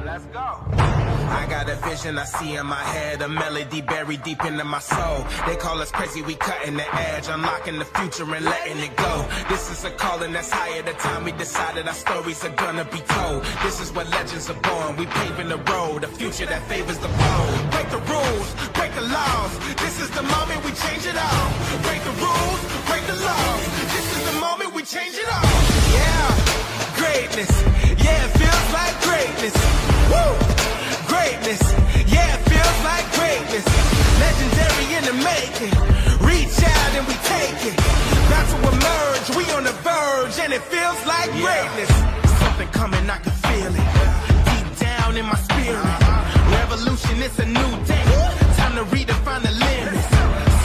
Let's go. I got a vision I see in my head, a melody buried deep into my soul. They call us crazy, we cutting the edge, unlocking the future and letting it go. This is a calling that's higher. The time we decided our stories are gonna be told. This is where legends are born. We paving the road, a future that favors the bold. Break the rules, break the laws. This is the moment we change it all. Break the rules, break the laws. This is the moment we change it all. Yeah, greatness. Yeah, it feels like greatness. Woo! Greatness, yeah, it feels like greatness. Legendary in the making. Reach out and we take it. About to emerge, we on the verge, and it feels like greatness. Something coming, I can feel it. Deep down in my spirit. Revolution, it's a new day. Time to redefine the limits.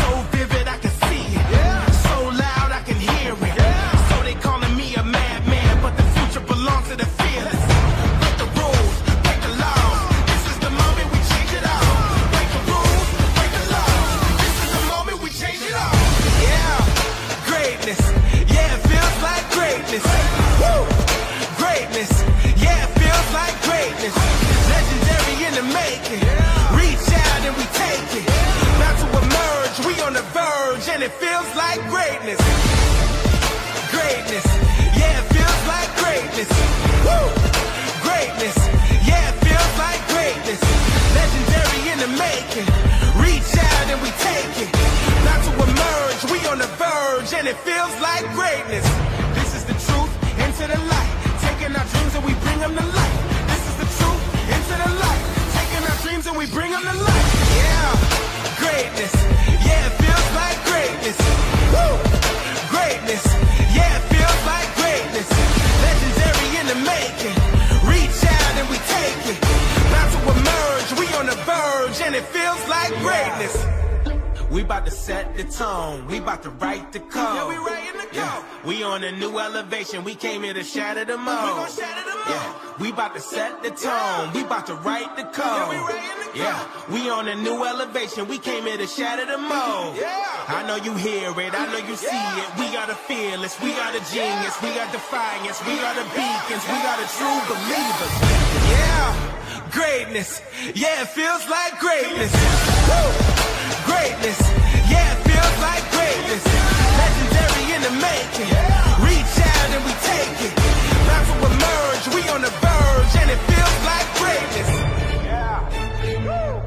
So vivid, I can see it. So loud, I can hear it. So they calling me a madman, but the future belongs to the fearless. Break the rules, break the laws. Yeah, it feels like greatness. Woo! Greatness, yeah, it feels like greatness. Legendary in the making. Reach out and we take it. About to emerge, we on the verge, and it feels like greatness. Greatness, yeah, it feels like greatness. Woo! Greatness, yeah, it feels like greatness. Legendary in the making. Reach out and we take it. About to emerge, we on the verge, and it feels like greatness. This is the truth, into the light. Taking our dreams and we bring them to life. This is the truth, into the light. Taking our dreams and we bring them to life. Yeah, greatness. Yeah, it feels like greatness. Woo! Greatness. Yeah, it feels like greatness. Legendary in the making. Reach out and we take it. About to emerge, we on the verge, and it feels like greatness. We bout to set the tone, we bout to write the code. Yeah, we writing the code. Yeah. We on a new elevation, we came here to shatter the mold. We gon' shatter the mold. Yeah, we bout to set the tone, we bout to write the code. Yeah, we writing the code. Yeah, we on a new elevation, we came here to shatter the mold. Yeah. I know you hear it, I know you see it. We got a fearless, we got a genius, we got defiance, we got a beacons, we got a true believers. Yeah, greatness, yeah, it feels like greatness. Woo! Greatness, yeah, it feels like greatness. Legendary in the making. Reach out and we take it. About to emerge, we on the verge, and it feels like greatness. Yeah. Woo.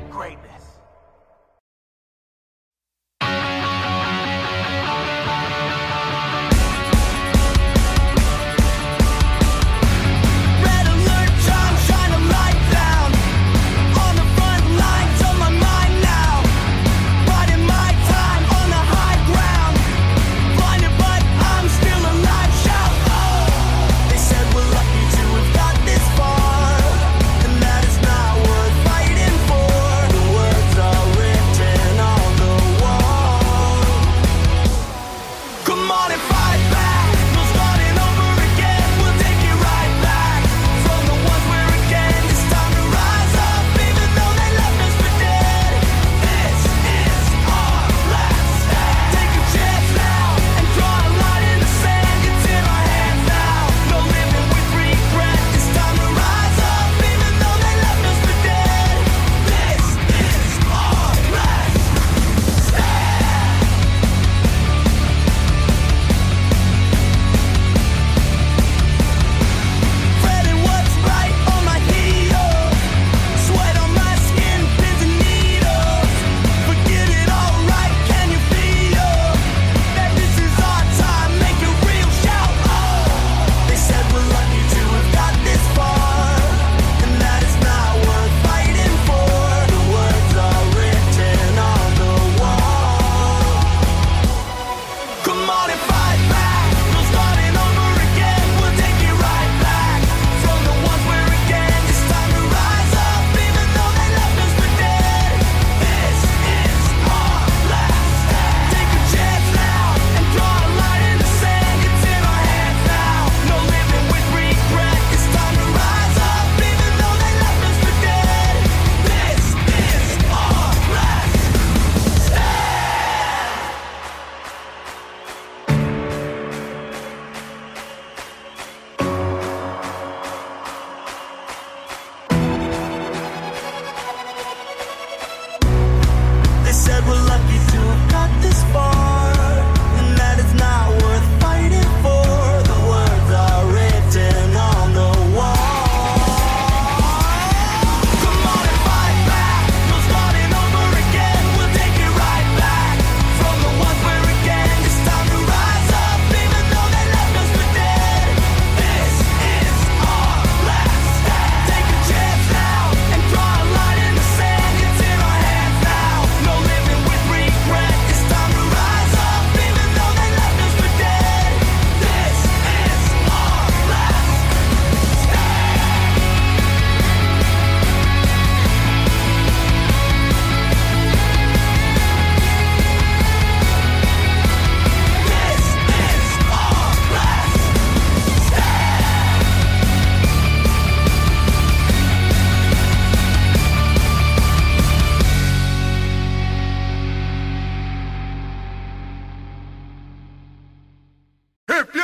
Greatness.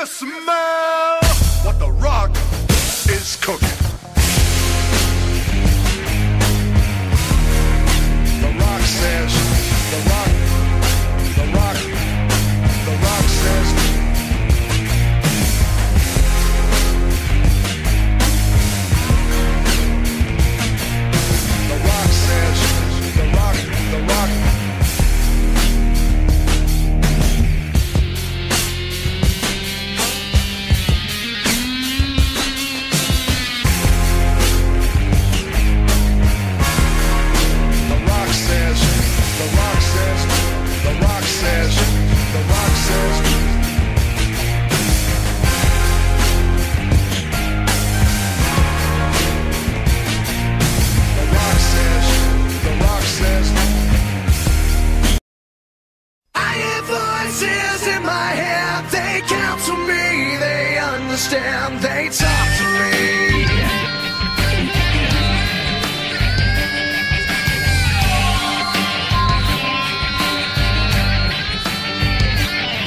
you smell what The Rock is cooking? The Rock says, The Rock says, The Rock says, The Rock. Understand, they talk to me.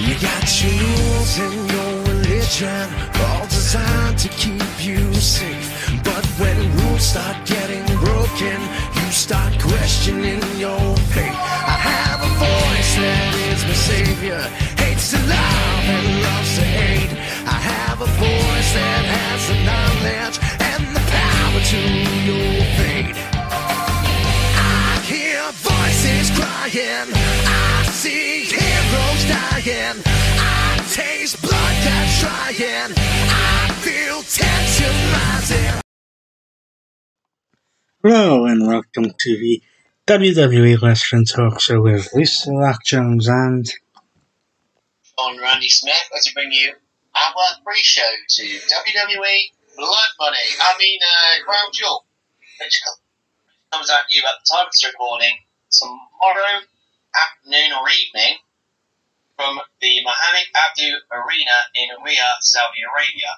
You got your rules and your religion, all designed to keep you safe. But when rules start getting broken, you start questioning your faith. I have a voice that is my savior, hates to love and loves to hate. I have a voice that has the knowledge and the power to your fate. I hear voices crying, I see heroes dying, I taste blood that's trying, I feel tension rising. Hello and welcome to the WWE Wrestling Talk Show with Lisa Rock Jones and on Randy Smith as we bring you our pre-show to WWE Blood Money. Crown Jewel, which comes at you at the time of this recording tomorrow afternoon or evening from the Mohammed Abdu Arena in Riyadh, Saudi Arabia.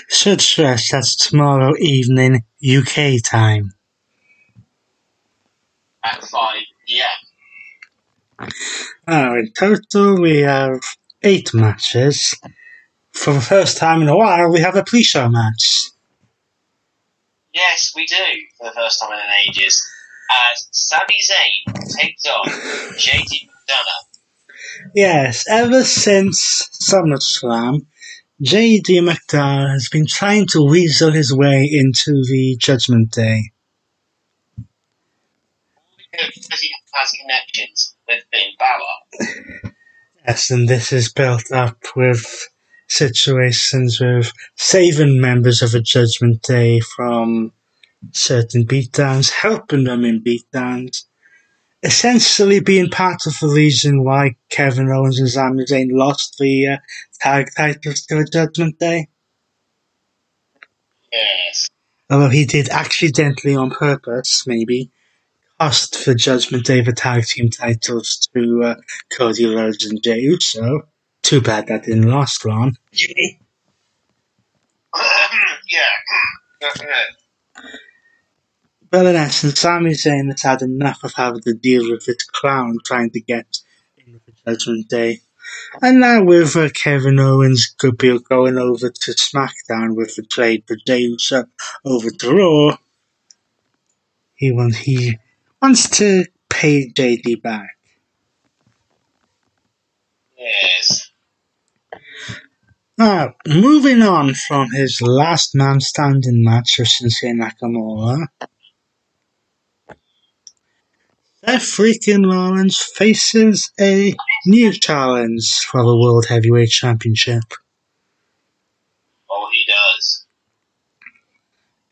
should stress that's tomorrow evening UK time. At 5 p.m. Now in total we have 8 matches. For the first time in a while we have a pre-show match. Yes, we do, for the first time in ages, as Sami Zayn takes on JD McDonough. Yes, ever since SummerSlam, JD McDonough has been trying to weasel his way into the Judgment Day. Because he has connections with Finn Balor. Yes, and this is built up with situations with saving members of a Judgment Day from certain beatdowns, helping them in beatdowns, essentially being part of the reason why Kevin Owens and Sami Zayn lost the tag titles to a Judgment Day. Yes. Although he did accidentally on purpose, maybe, cost the Judgment Day the tag team titles to Cody Rhodes and Jey Uso. Too bad that didn't last long. Yeah. But in essence, Sami Zayn has had enough of having to deal with this clown trying to get in the Judgment Day. And now with Kevin Owens could be going over to SmackDown with the trade for Jey Uso over to Raw, he wants to pay JD back. Yes. Now, moving on from his last man standing match with Shinsuke Nakamura, Seth freaking Rollins faces a new challenge for the World Heavyweight Championship. Oh, he does.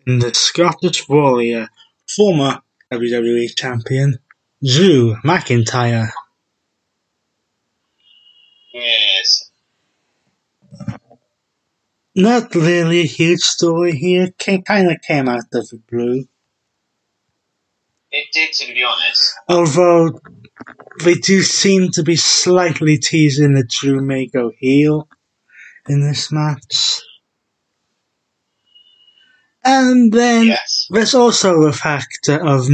In the Scottish Warrior, former WWE Champion, Drew McIntyre. Yes. Not really a huge story here, kind of came out of the blue. It did, to be honest. Although they do seem to be slightly teasing that Drew may go heel in this match. And then there's also a factor of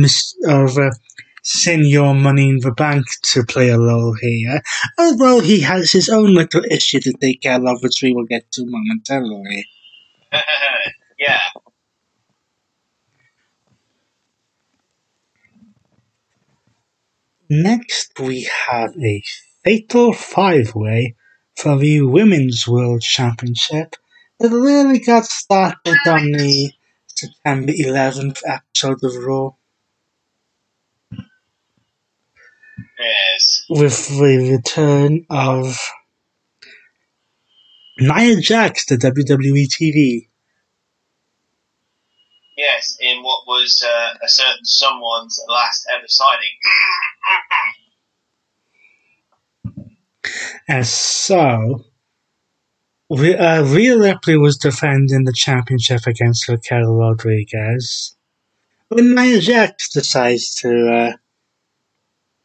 Senior Money in the Bank to play a role here, although he has his own little issue to take care of, which we will get to momentarily. Yeah. Next, we have a fatal five-way for the Women's World Championship that really got started on the September 11th episode of Raw, Yes. with the return of Nia Jax to WWE TV. Yes, in what was a certain someone's last ever signing. So, Rhea Ripley was defending the championship against Raquel Rodriguez. When Nia Jax decides to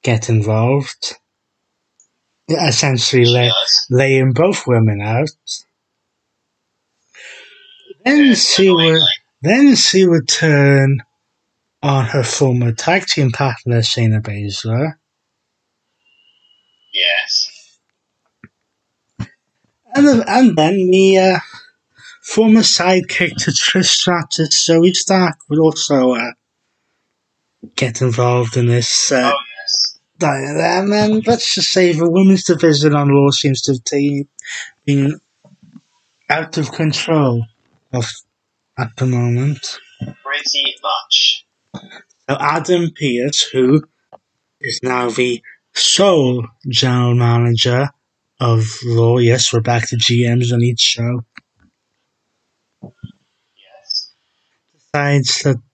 get involved, essentially laying both women out. Then she would turn on her former tag team partner Shayna Baszler. Yes. And then the former sidekick to Trish Stratus, Zoe Stark, would also get involved in this. Yes. And then let's just say the women's division on Raw seems to have been out of control at the moment. Pretty much. So Adam Pearce, who is now the sole general manager of Raw, yes, we're back to GMs on each show,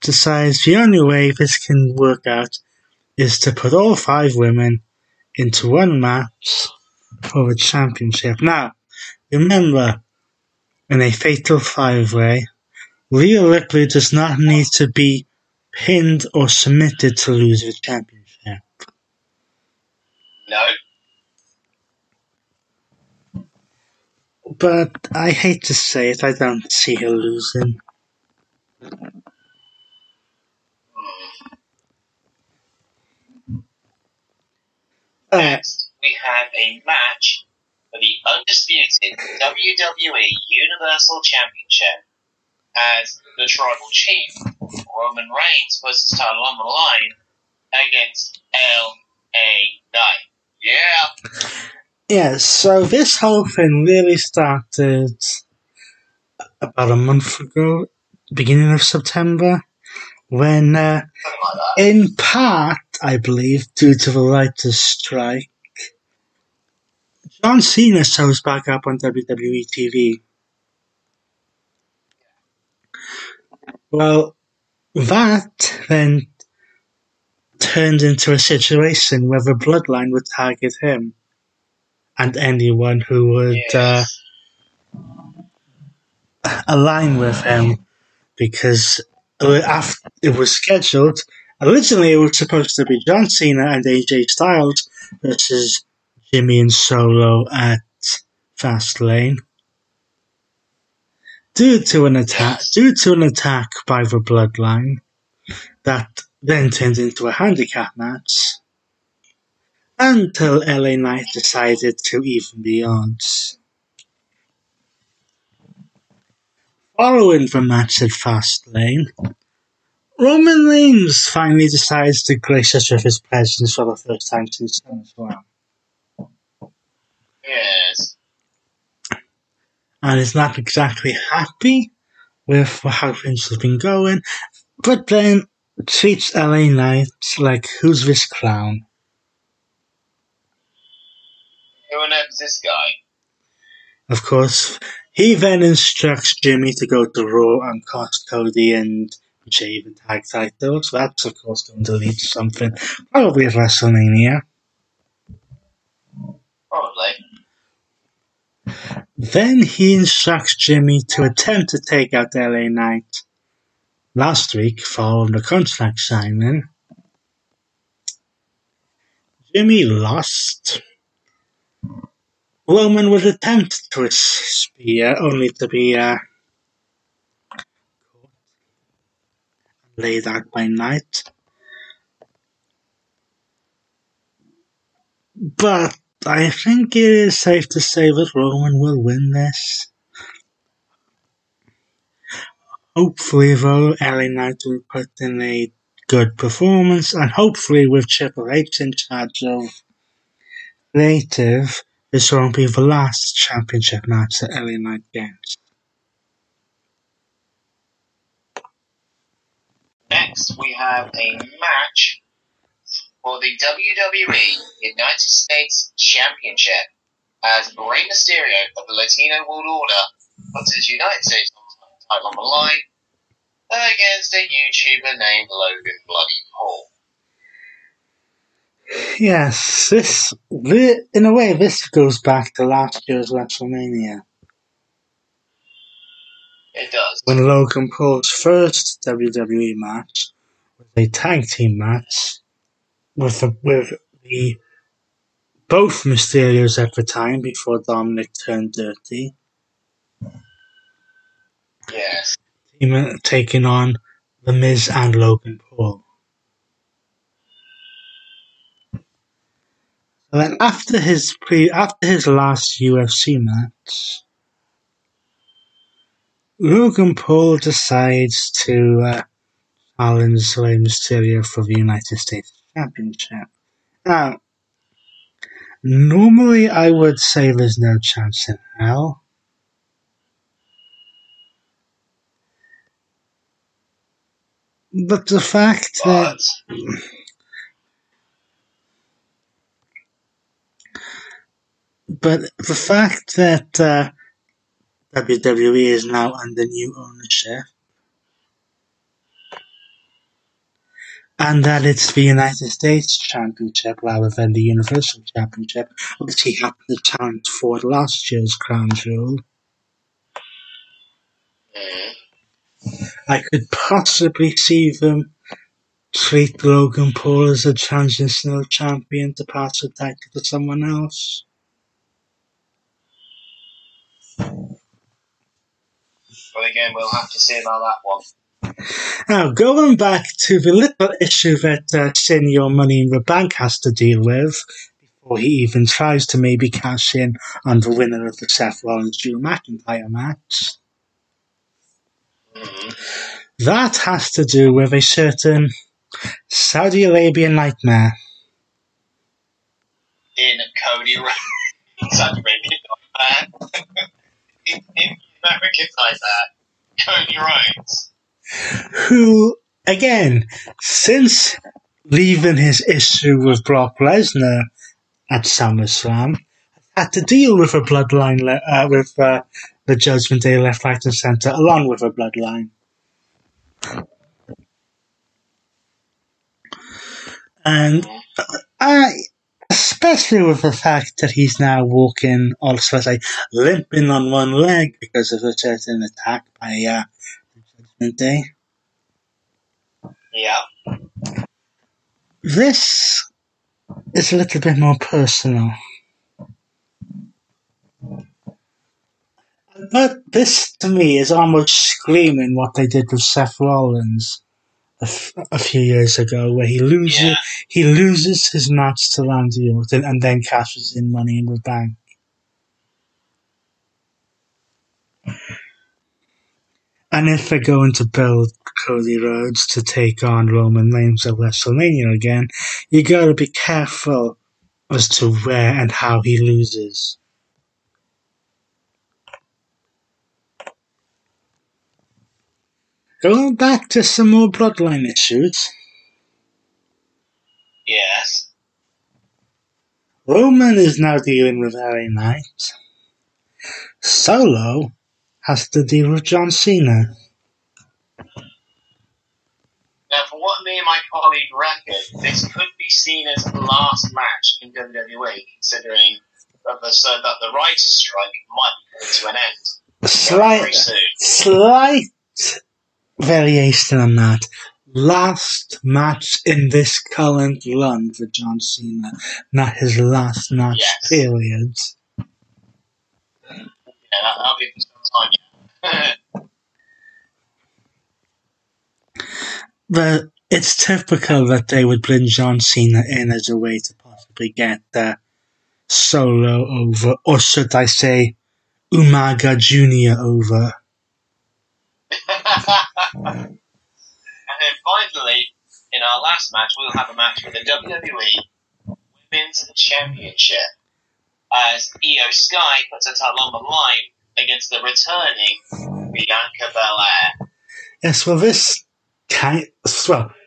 decides the only way this can work out is to put all five women into one match for the championship. Now, remember, in a fatal five-way, Rhea Ripley does not need to be pinned or submitted to lose the championship. No. But I hate to say it, I don't see her losing. Next, we have a match for the undisputed WWE Universal Championship, as the Tribal Chief, Roman Reigns, puts his title on the line against L.A. Knight. Yeah. Yeah, so this whole thing really started about a month ago, beginning of September, when, in part, I believe, due to the writers' strike, John Cena shows back up on WWE TV. Well, that then turned into a situation where the Bloodline would target him and anyone who would align with him, because after it was scheduled, originally it was supposed to be John Cena and AJ Styles versus Jimmy and Solo at Fastlane. Due to an attack by the Bloodline, that then turned into a handicap match, until LA Knight decided to even the odds. Following the match at Fastlane, Roman Reigns finally decides to grace us with his presence for the first time since SummerSlam. Yes. And is not exactly happy with how things have been going, but then treats LA Knight like, who's this clown? Who on earth is this guy? Of course, he then instructs Jimmy to go to Raw and cost Cody and Jay the tag titles. That's, of course, going to lead to something, probably at WrestleMania. Probably. Then he instructs Jimmy to attempt to take out LA Knight. Last week, following the contract signing, Jimmy lost. Roman would attempt to spear, only to be laid out by Knight. But I think it is safe to say that Roman will win this. Hopefully, though, LA Knight will put in a good performance, and hopefully with Triple H in charge of Creative, this won't be the last championship match that LA Knight gets. Next, we have a match for the WWE United States Championship as Rey Mysterio of the Latino World Order puts his United States title on the line against a YouTuber named Logan Bloody Paul. Yes, in a way, this goes back to last year's WrestleMania. It does. When Logan Paul's first WWE match was a tag team match with the both Mysterios at the time before Dominic turned dirty. Yes. Taking on The Miz and Logan Paul. And then after his last UFC match, Logan Paul decides to challenge Rey Mysterio for the United States Championship. Now, normally I would say there's no chance in hell. But the fact that WWE is now under new ownership, and that it's the United States Championship rather than the Universal Championship, which he happened to challenge for last year's Crown Jewel, I could possibly see them treat Logan Paul as a transitional champion to pass the title to someone else. But again, we'll have to see about that one. Now, going back to the little issue that Senior Money in the Bank has to deal with before he even tries to maybe cash in on the winner of the Seth Rollins-Drew McIntyre match. That has to do with a certain Saudi Arabian nightmare. In Cody Rhodes. Saudi Arabian nightmare. in American nightmare. Cody Rhodes. Who, again, since leaving his issue with Brock Lesnar at SummerSlam, had to deal with a bloodline, with the Judgment Day left, right, and centre, along with a bloodline. And especially with the fact that he's now walking, or should I say, limping on one leg because of a certain attack by Judgment Day. Yeah. This is a little bit more personal. But this, to me, is almost screaming what they did with Seth Rollins a few years ago, where he loses his match to Randy Orton and then cashes in Money in the Bank. And if they're going to build Cody Rhodes to take on Roman Reigns at WrestleMania again, you gotta be careful as to where and how he loses. Going back to some more bloodline issues. Yes. Roman is now dealing with LA Knight. Solo has to deal with John Cena. Now, for what me and my colleague reckon, this could be Cena's last match in WWE, considering that the writer's strike might be coming to an end. Slight variation on that. Last match in this current run for John Cena, not his last match, period. Yeah, that'll be for some time, yeah. But it's typical that they would bring John Cena in as a way to possibly get Solo over, or should I say, Umaga Jr. over. And then finally, in our last match, we'll have a match for the WWE Women's Championship, as Io Sky puts her title on the line against the returning Bianca Belair. Yes, well, this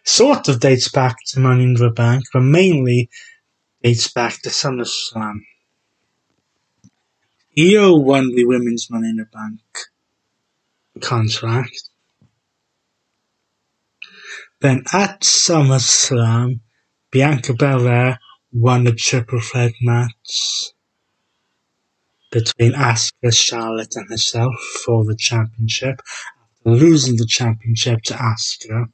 sort of dates back to Money in the Bank, but mainly dates back to SummerSlam. Io won the Women's Money in the Bank contract. Then at SummerSlam, Bianca Belair won a triple threat match between Asuka, Charlotte, and herself for the championship, after losing the championship to Asuka.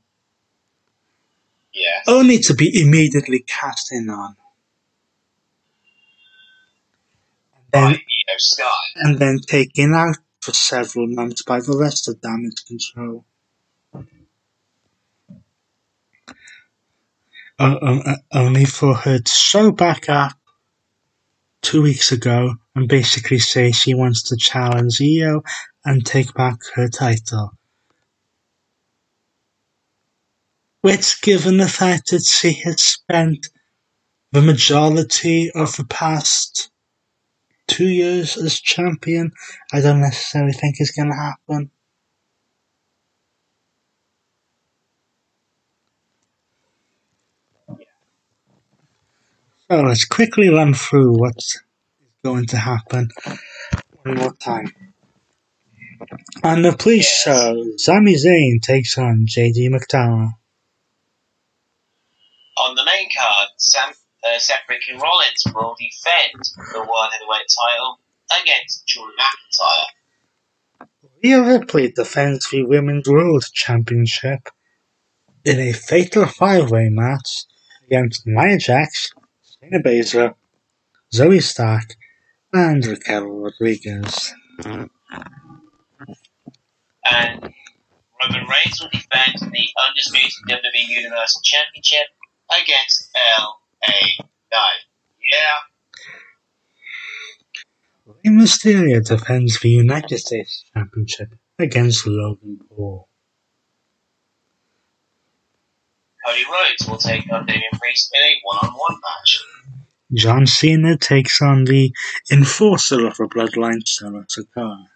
Yes. Only to be immediately cast in on. By Io Sky. And then taken out for several months by the rest of Damage Control. Only for her to show back up 2 weeks ago and basically say she wants to challenge Io and take back her title. Which, given the fact that she has spent the majority of the past 2 years as champion, I don't necessarily think is going to happen. So let's quickly run through what's going to happen one more time. On the pre-show, Sami Zayn takes on JD McDowell. On the main card, Seth freaking Rollins will defend the World Heavyweight title against Drew McIntyre. Rhea Ripley defends the Women's World Championship in a fatal 5-way match against Nia Jax, Shayna Baszler, Zoe Stark, and Raquel Rodriguez. And Roman Reigns will defend the undisputed WWE Universal Championship against LA Knight. Yeah. Rey Mysterio defends the United States Championship against Logan Paul. Cody Rhodes will take on Damian Priest in a one-on-one match. John Cena takes on the enforcer of the Bloodline, Solo Sikoa.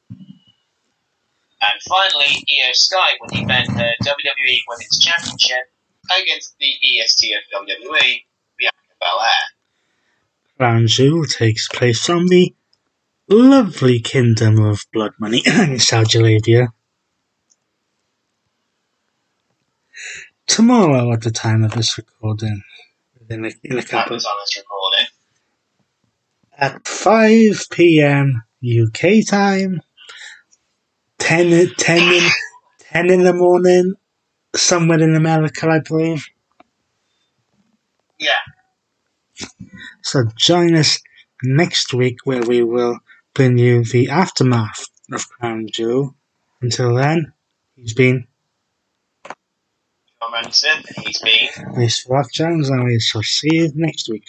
And finally, Io Sky will defend her WWE Women's Championship against the EST of WWE, Bianca Belair. Crown Jewel takes place on the lovely Kingdom of Blood Money in Saudi Arabia. Tomorrow at the time of this recording, in a couple of at 5 p.m. UK time, 10 in the morning, somewhere in America, I believe. Yeah. So join us next week where we will bring you the aftermath of Crown Jewel. Until then, he's been John Ransom, and he's been Mr. Rock Jones, and we shall see you next week.